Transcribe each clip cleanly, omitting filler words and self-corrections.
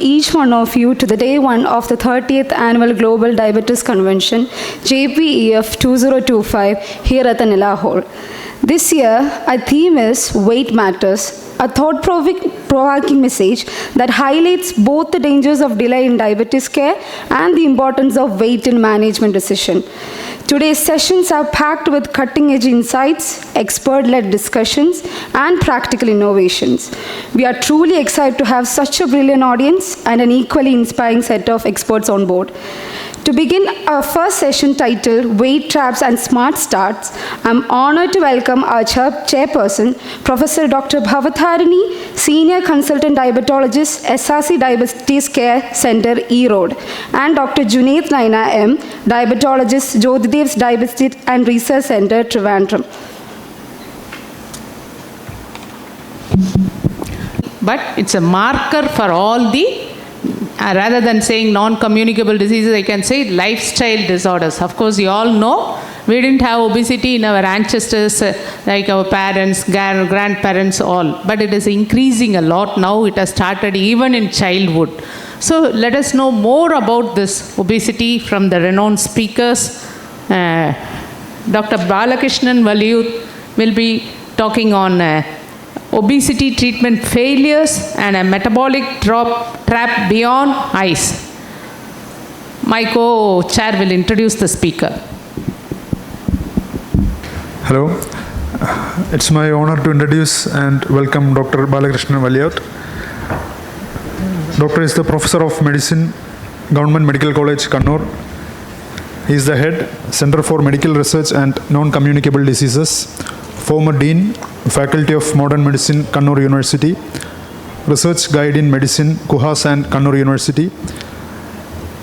each one of you to the day one of the 30th Annual Global Diabetes Convention, JPEF 2025, here at the Nilla Hall. This year, our theme is Weight Matters, a thought-provoking message that highlights both the dangers of delay in diabetes care and the importance of weight in management decision. Today's sessions are packed with cutting-edge insights, expert-led discussions, and practical innovations. We are truly excited to have such a brilliant audience and an equally inspiring set of experts on board. To begin our first session titled Weight Traps and Smart Starts, I'm honored to welcome our chairperson, Professor Dr. Bhavatharini, Senior Consultant Diabetologist, SRC Diabetes Care Center, Erode, and Dr. Junaid Naina M, Diabetologist, Jyotidev's Diabetes and Research Center, Trivandrum. But it's a marker for all the rather than saying non-communicable diseases, I can say lifestyle disorders. Of course, you all know we didn't have obesity in our ancestors, like our parents, grandparents, all. But it is increasing a lot now. It has started even in childhood. So let us know more about this obesity from the renowned speakers. Dr. Balakrishnan Valliyot will be talking on obesity treatment failures and a metabolic trap beyond ice. My co-chair will introduce the speaker. Hello. It's my honor to introduce and welcome Dr. Balakrishnan Valliyot. Doctor is the Professor of Medicine, Government Medical College, Kannur. He is the head, Center for Medical Research and Non-Communicable Diseases, former Dean, Faculty of Modern Medicine, Kannur University, Research Guide in Medicine, Kuhas and Kannur University.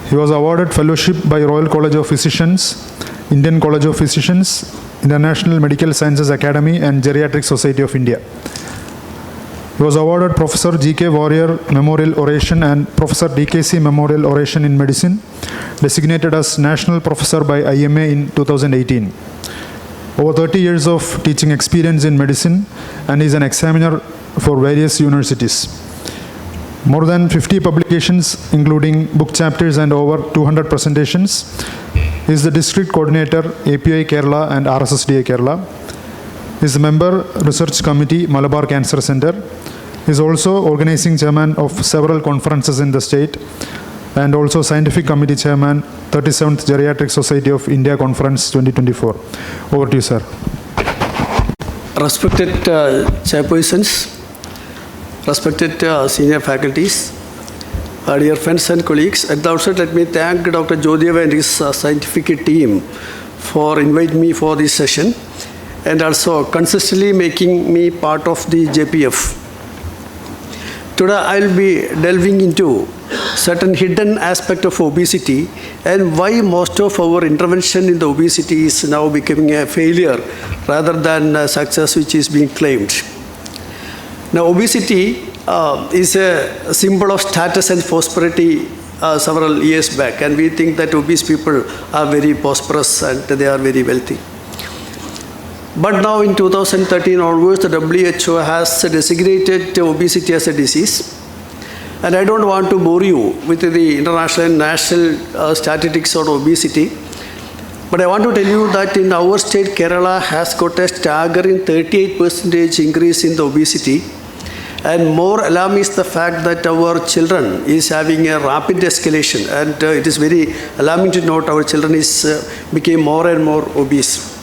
He was awarded fellowship by Royal College of Physicians, Indian College of Physicians, International Medical Sciences Academy and Geriatric Society of India. He was awarded Professor G.K. Warrior Memorial Oration and Professor D.K.C. Memorial Oration in Medicine, designated as National Professor by IMA in 2018. Over 30 years of teaching experience in medicine, and is an examiner for various universities. More than 50 publications, including book chapters and over 200 presentations. He is the District Coordinator, API Kerala and RSSDA Kerala. He is a member, Research Committee, Malabar Cancer Center. He is also organizing chairman of several conferences in the state, and also Scientific Committee Chairman, 37th Geriatric Society of India Conference 2024. Over to you, sir. Respected chairpersons, respected senior faculties, dear friends and colleagues, at the outset let me thank Dr. Jyotidev and his scientific team for inviting me for this session and also consistently making me part of the JPEF. Today I will be delving into certain hidden aspect of obesity and why most of our intervention in the obesity is now becoming a failure rather than a success which is being claimed. Now obesity is a symbol of status and prosperity several years back, and we think that obese people are very prosperous and they are very wealthy. But now in 2013 onwards, the WHO has designated obesity as a disease. And I don't want to bore you with the international and national statistics on obesity. But I want to tell you that in our state, Kerala has got a staggering 38% increase in the obesity. And more alarming is the fact that our children is having a rapid escalation. And it is very alarming to note our children became more and more obese.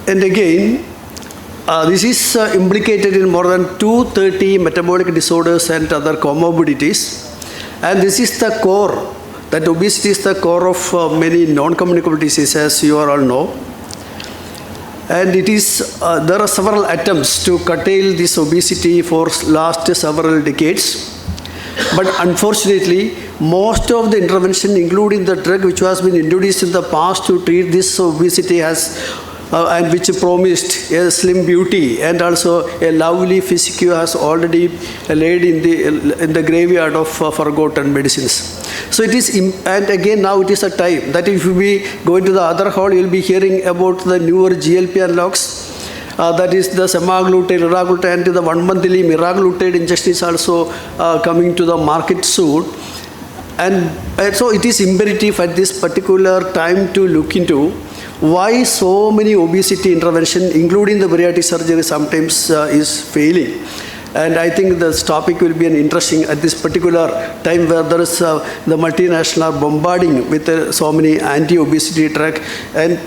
And again, this is implicated in more than 230 metabolic disorders and other comorbidities. And this is the core, that obesity is the core of many non-communicable diseases, as you all know. And it is, there are several attempts to curtail this obesity for last several decades. But unfortunately, most of the intervention, including the drug which has been introduced in the past to treat this obesity and which promised a slim beauty and also a lovely physique, has already laid in the graveyard of forgotten medicines. So it is, and again now it is a time that if we go into the other hall, you will be hearing about the newer GLP analogs, that is the semaglutide, liraglutide, and the 1 monthly miraglutide injection is also coming to the market soon. And so it is imperative at this particular time to look into why so many obesity intervention, including the bariatric surgery, sometimes is failing. And I think this topic will be an interesting at this particular time where there is the multinational are bombarding with so many anti-obesity drugs, and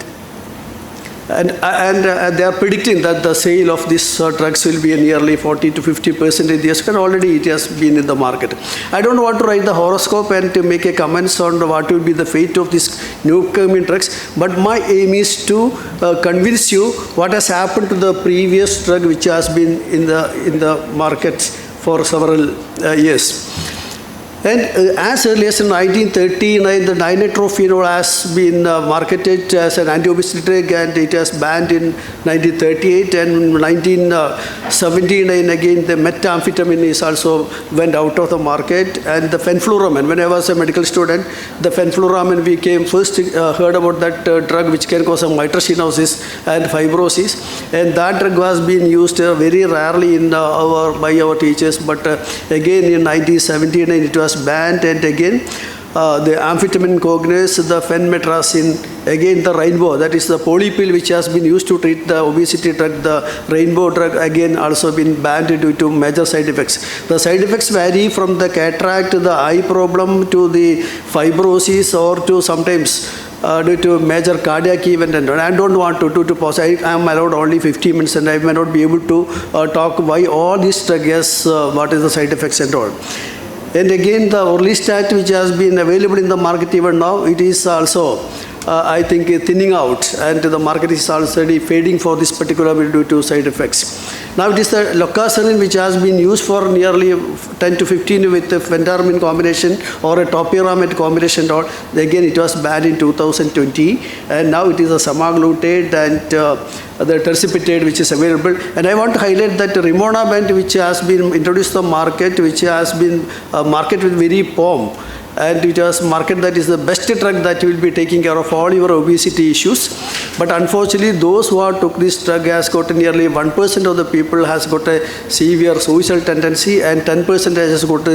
they are predicting that the sale of these drugs will be nearly 40 to 50% in the US, and already it has been in the market. I don't want to write the horoscope and to make a comments on what will be the fate of these new coming drugs, but my aim is to convince you what has happened to the previous drug which has been in the market for several years. And as early as in 1939, the nitrotrophenol has been marketed as an anti-obesity drug, and it has banned in 1938. And in 1979, again, the methamphetamine is also went out of the market. And the fenfluramine, when I was a medical student, the fenfluramine, we came first heard about that drug which can cause mitral stenosis and fibrosis. And that drug was being used very rarely in by our teachers. But again, in 1979, it was banned, and again the amphetamine cognate, the fenmetrazine, again the rainbow, that is the polypill which has been used to treat the obesity drug, the rainbow drug, again also been banned due to major side effects. The side effects vary from the cataract, the eye problem, to the fibrosis, or to sometimes due to major cardiac event. And I don't want to pause. I am allowed only 50 minutes, and I may not be able to talk why all these drugs, what is the side effects and all. And again, the orlistat, which has been available in the market even now, it is also, I think, thinning out, and the market is already fading for this particular due to side effects. Now it is the locazepine which has been used for nearly 10 to 15 with the phentermine combination or a topiramate combination. Again, it was banned in 2020, and now it is a semaglutide and the tirzepatide which is available. And I want to highlight that rimonabant, which has been introduced to the market, which has been marketed with very pomp, and it was marketed that is the best drug that will be taking care of all your obesity issues. But unfortunately, those who have took this drug has got nearly 1% of the people has got a severe suicidal tendency, and 10% has got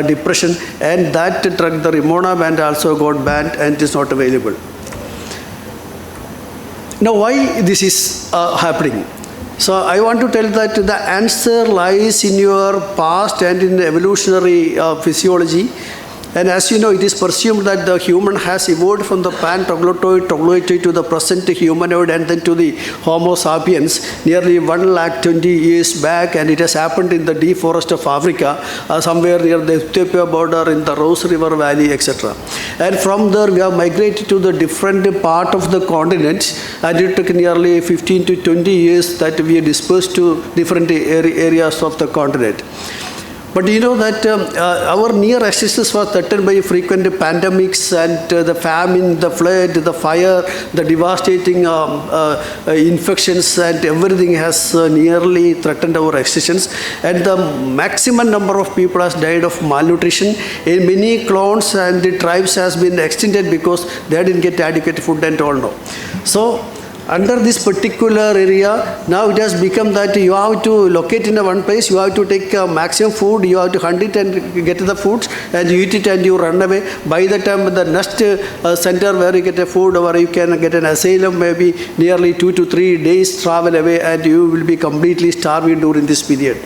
depression, and that drug, the rimonabant, also got banned and is not available. Now, why this is happening? So I want to tell that the answer lies in your past and in the evolutionary physiology. And as you know, it is presumed that the human has evolved from the pan-troglodyte to the present humanoid, and then to the Homo sapiens nearly 120 years back, and it has happened in the deep forest of Africa, somewhere near the Ethiopia border, in the Rose River Valley, etc. And from there, we have migrated to the different part of the continent, and it took nearly 15 to 20 years that we dispersed to different areas of the continent. But you know that our near existence was threatened by frequent pandemics and the famine, the flood, the fire, the devastating infections, and everything has nearly threatened our existence. And the maximum number of people has died of malnutrition. In many clones and the tribes has been extincted because they didn't get adequate food and all now. So under this particular area, now it has become that you have to locate in one place, you have to take maximum food, you have to hunt it and get the food, and you eat it and you run away. By the time the next center where you get a food, or you can get an asylum, maybe nearly 2 to 3 days travel away, and you will be completely starving during this period.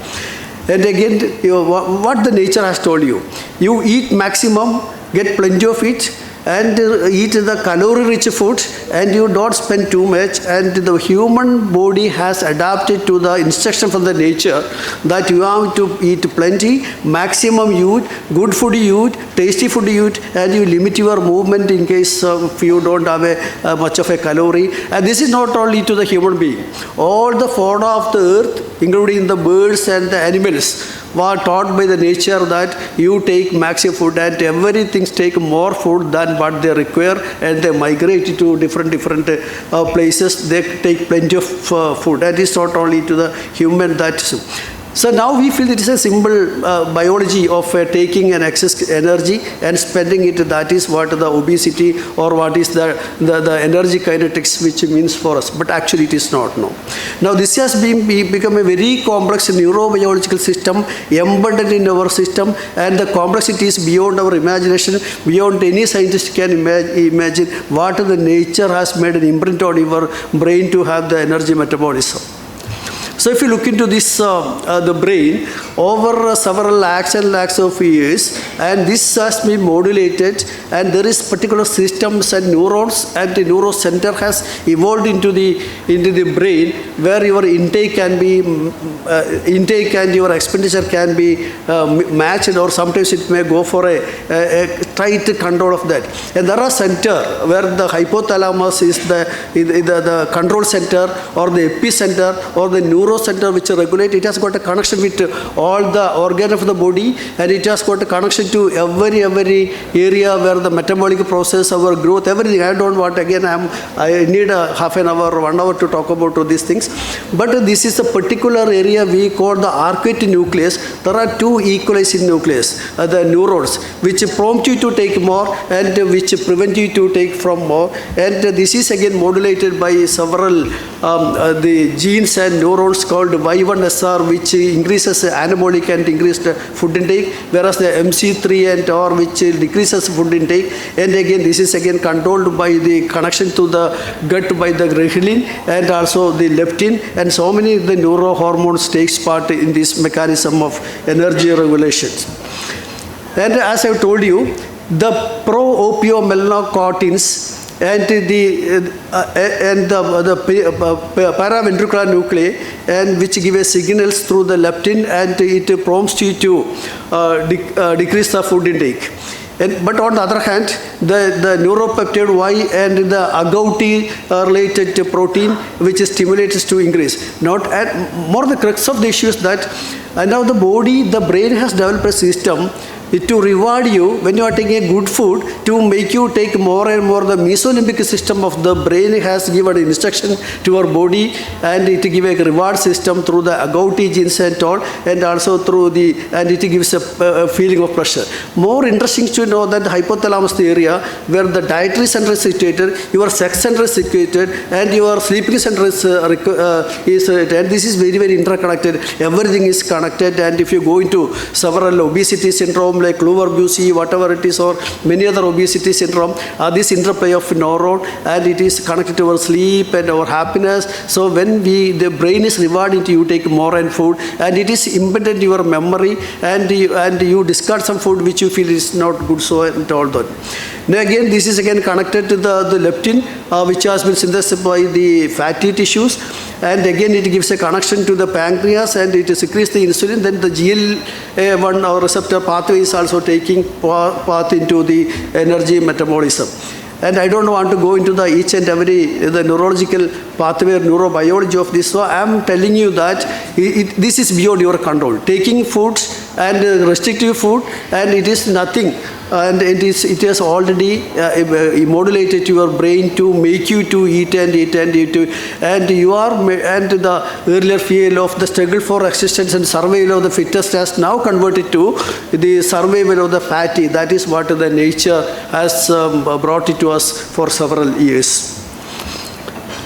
And again, what the nature has told you, you eat maximum, get plenty of it, and eat the calorie-rich food, and you don't spend too much. And the human body has adapted to the instruction from the nature that you have to eat plenty, maximum you eat, good food you eat, tasty food you eat, and you limit your movement in case if you don't have much of a calorie. And this is not only to the human being. All the fauna of the earth, including the birds and the animals, were taught by the nature that you take maximum food, and everything take more food than what they require, and they migrate to different places. They take plenty of food, and it's not only to the human that. So now we feel it is a simple biology of taking an excess energy and spending it. That is what the obesity or what is the energy kinetics which means for us. But actually it is not. No. Now this has become a very complex neurobiological system embedded in our system, and the complexity is beyond our imagination, beyond any scientist can imagine what the nature has made an imprint on your brain to have the energy metabolism. So if you look into this, the brain, over several lakhs and lakhs of years, and this has been modulated, and there is particular systems and neurons, and the neurocenter has evolved into the brain, where your intake can be, intake and your expenditure can be matched, or sometimes it may go for a tight control of that. And there are centers where the hypothalamus is the control center, or the epicenter, or the neurocenter which regulate. It has got a connection with all the organ of the body, and it has got a connection to every area where the metabolic process, our growth, everything. I don't want, again, I need a half an hour, 1 hour to talk about these things. But this is a particular area we call the arcuate nucleus. There are two equalizing nucleus, the neurons, which prompt you to take more and which prevent you to take from more. And this is again modulated by several the genes and neurons called Y1SR, which increases anabolic and increased food intake, whereas the MC3 and OR, which decreases food intake. And again, this is again controlled by the connection to the gut by the ghrelin and also the leptin, and so many of the neurohormones takes part in this mechanism of energy regulations. And as I told you, the pro-opiomelanocortins and the paraventricular nuclei, and which give a signals through the leptin, and it prompts you to decrease the food intake. But on the other hand, the neuropeptide Y and the agouti related protein, which stimulates to increase. More the crux of the issue is that now the brain has developed a system to reward you when you are taking a good food, to make you take more and more. The mesolimbic system of the brain has given instruction to our body, and it gives a reward system through the agouti genes and all, and also through and it gives a feeling of pleasure. More interesting to know that the hypothalamus, the area where the dietary center is situated, your sex center is situated, and your sleeping center is and this is very, very interconnected. Everything is connected, and if you go into several obesity syndrome, like Kluver-Bucy, whatever it is, or many other obesity syndrome, this interplay of neuron, and it is connected to our sleep and our happiness. So when the brain is rewarding you take more and food, and it is embedded in your memory, and you discard some food which you feel is not good, so and all that. Now again, this is again connected to the leptin, which has been synthesized by the fatty tissues, and again it gives a connection to the pancreas, and it secretes the insulin. Then the GL1 or receptor pathway is also taking path into the energy metabolism. And I don't want to go into each and every the neurological pathway or neurobiology of this. So I am telling you that this is beyond your control. Taking foods and restrictive food, and it is nothing. And it has already modulated your brain to make you to eat and eat and eat, and you are, and the earlier field of the struggle for existence and survival of the fittest has now converted to the survival of the fatty. That is what the nature has brought it to us for several years.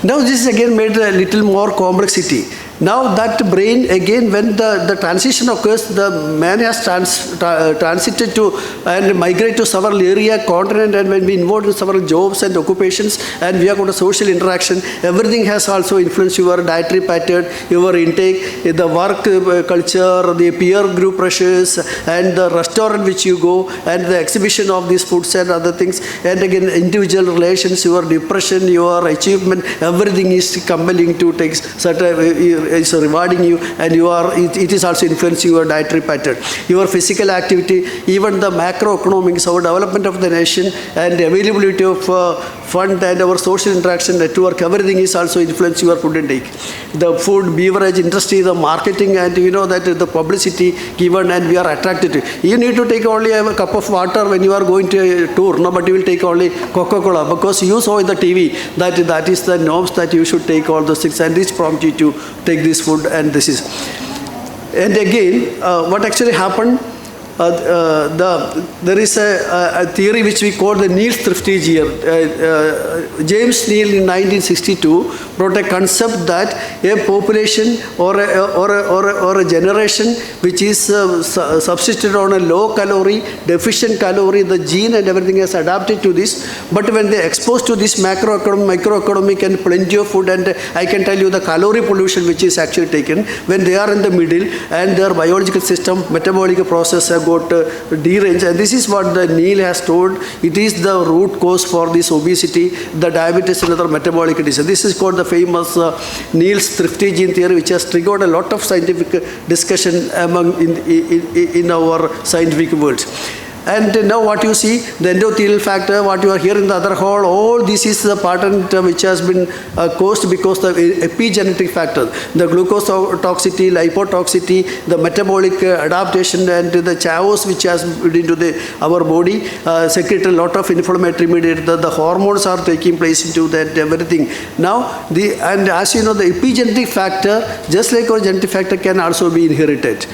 Now this is again made a little more complexity. Now that brain, again, when the transition occurs, the man has transited to and migrate to several area, continent, and when we involved in several jobs and occupations, and we have got a social interaction, everything has also influenced your dietary pattern, your intake, the work culture, the peer group pressures, and the restaurant which you go, and the exhibition of these foods and other things, and again, individual relations, your depression, your achievement, everything is compelling to take certain, is rewarding you, and it is also influencing your dietary pattern, your physical activity, even the macroeconomics, our development of the nation, and availability of fund and our social interaction network, everything is also influencing your food intake. The food, beverage industry, the marketing, and you know that the publicity given, and we are attracted to. You need to take only a cup of water when you are going to a tour, no, but you will take only Coca-Cola because you saw in the TV that is the norms that you should take all those things, and this prompts you to take this food, and this is. And again, what actually happened, there is a theory which we call the Neil's thrifty year. James Neil in 1962 brought a concept that a population or a generation which is subsisted on a low calorie, deficient calorie, the gene and everything has adapted to this. But when they exposed to this microeconomic and plenty of food, and I can tell you the calorie pollution which is actually taken, when they are in the middle and their biological system, metabolic process have got deranged, and this is what the Neil has told. It is the root cause for this obesity, the diabetes and other metabolic disease. This is called the famous Neil's thrifty gene theory, which has triggered a lot of scientific discussion among in our scientific world. And now what you see, the endothelial factor, what you are here in the other hall, all this is the pattern which has been caused because of the epigenetic factor. The glucose toxicity, lipotoxicity, the metabolic adaptation and the chaos which has put into our body secrete a lot of inflammatory mediator. The hormones are taking place into that everything. Now, and as you know, the epigenetic factor, just like our genetic factor, can also be inherited.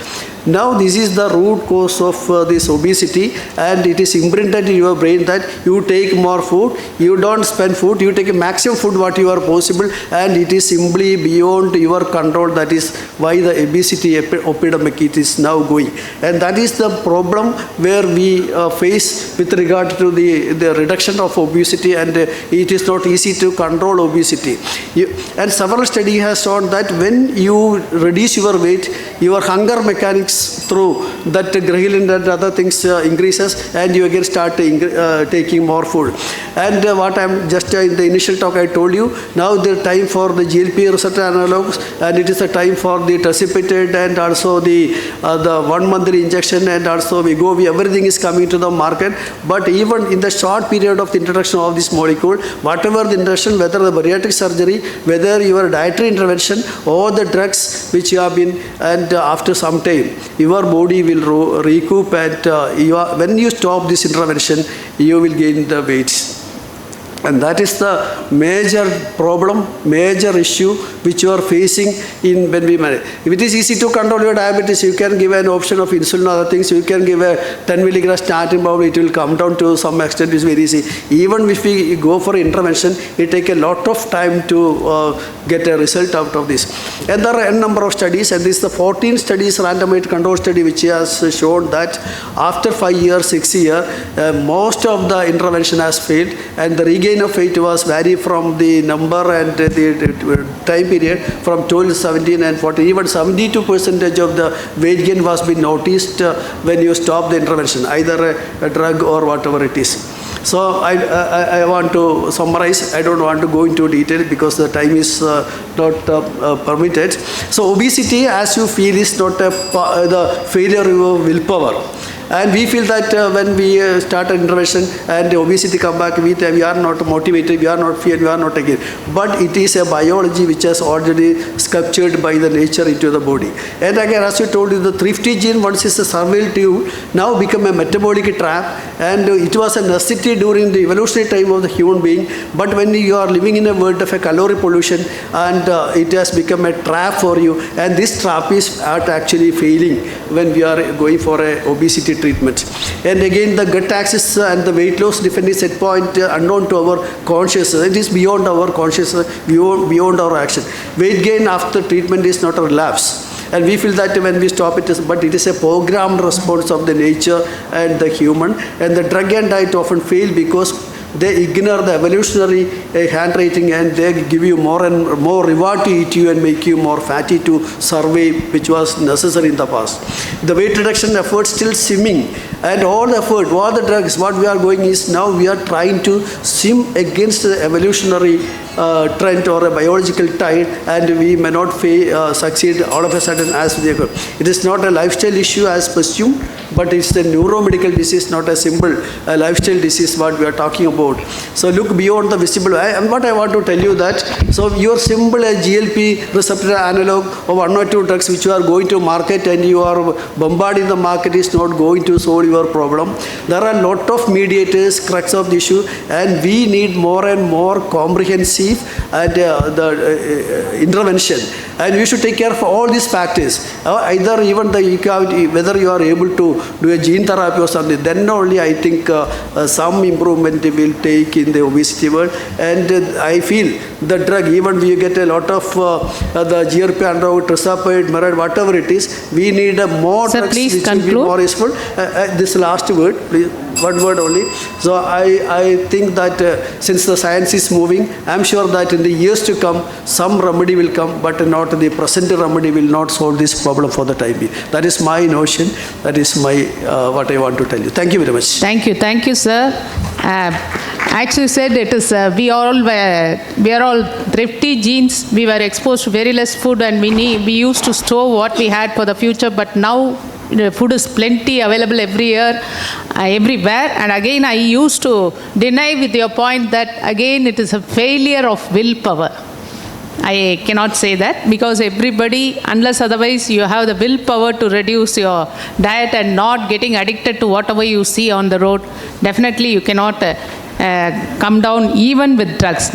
Now this is the root cause of this obesity, and it is imprinted in your brain that you take more food, you don't spend food, you take a maximum food what you are possible, and it is simply beyond your control. That is why the obesity epidemic it is now going. And that is the problem where we face with regard to the reduction of obesity, and it is not easy to control obesity. And several studies have shown that when you reduce your weight, your hunger mechanics through that ghrelin and other things increases, and you again start taking more food. And what I'm just in the initial talk I told you, now the time for the GLP receptor analogs, and it is a time for the tirzepatide and also the 1 monthly injection, and also Wegovy, everything is coming to the market. But even in the short period of the introduction of this molecule, whatever the introduction, whether the bariatric surgery, whether your dietary intervention or the drugs which you have been, and after some time your body will recoup, and when you stop this intervention, you will gain the weight. And that is the major problem, major issue which you are facing in when we marry. If it is easy to control your diabetes, you can give an option of insulin and other things. You can give a 10 milligram statin powder, it will come down to some extent, it's very easy. Even if we go for intervention, it takes a lot of time to get a result out of this. And there are a number of studies, and this is the 14 studies randomized control study which has shown that after 5 years, 6 years, most of the intervention has failed, and the regain of weight was vary from the number and the time period from 12, 17 and 14. Even 72% of the weight gain was being noticed when you stop the intervention, either a drug or whatever it is. So I want to summarize. I don't want to go into detail because the time is not permitted. So obesity, as you feel, is not the failure of willpower. And we feel that when we start an intervention and obesity come back, we are not motivated, we are not feared, we are not again. But it is a biology which has already sculptured by the nature into the body. And again, as you told you, the thrifty gene, once is a survival tool, now become a metabolic trap. And it was a necessity during the evolutionary time of the human being. But when you are living in a world of a calorie pollution, and it has become a trap for you. And this trap is actually failing when we are going for a obesity treatment. And again, the gut axis and the weight loss different set point unknown to our consciousness. It is beyond our consciousness, beyond our action. Weight gain after treatment is not a relapse. And we feel that when we stop it, but it is a programmed response of the nature and the human. And the drug and diet often fail because they ignore the evolutionary handwriting, and they give you more and more reward to eat you and make you more fatty to survive, which was necessary in the past. The weight reduction effort still swimming, and all the effort, all the drugs, what we are going is now we are trying to swim against the evolutionary trend or a biological tide, and we may not succeed all of a sudden as they go. It is not a lifestyle issue as pursued, but it's a neuromedical disease, not a simple lifestyle disease what we are talking about. So look beyond the visible. And what I want to tell you that, so your simple GLP receptor analog or one or two drugs which you are going to market and you are bombarding the market is not going to solve your problem. There are a lot of mediators, crux of the issue, and we need more and more comprehensive and intervention. And we should take care of all these factors. Either even whether you are able to do a gene therapy or something, then only I think some improvement will take in the obesity world. And I feel the drug, even we get a lot of the GRP analog, tirzepatide, Metabolic, whatever it is, we need more Sir, drugs please which conclude. will be more useful. This last word, please, one word only. So I think that since the science is moving, I'm sure that in the years to come, some remedy will come, but not the present remedy will not solve this problem for the time being. That is my notion. That is my what I want to tell you. Thank you very much. Thank you, sir. Actually said it is we are all thrifty genes. We were exposed to very less food, and we used to store what we had for the future. But now food is plenty available every year, everywhere. And again, I used to deny with your point that again it is a failure of willpower. I cannot say that, because everybody, unless otherwise you have the willpower to reduce your diet and not getting addicted to whatever you see on the road, definitely you cannot come down even with drugs.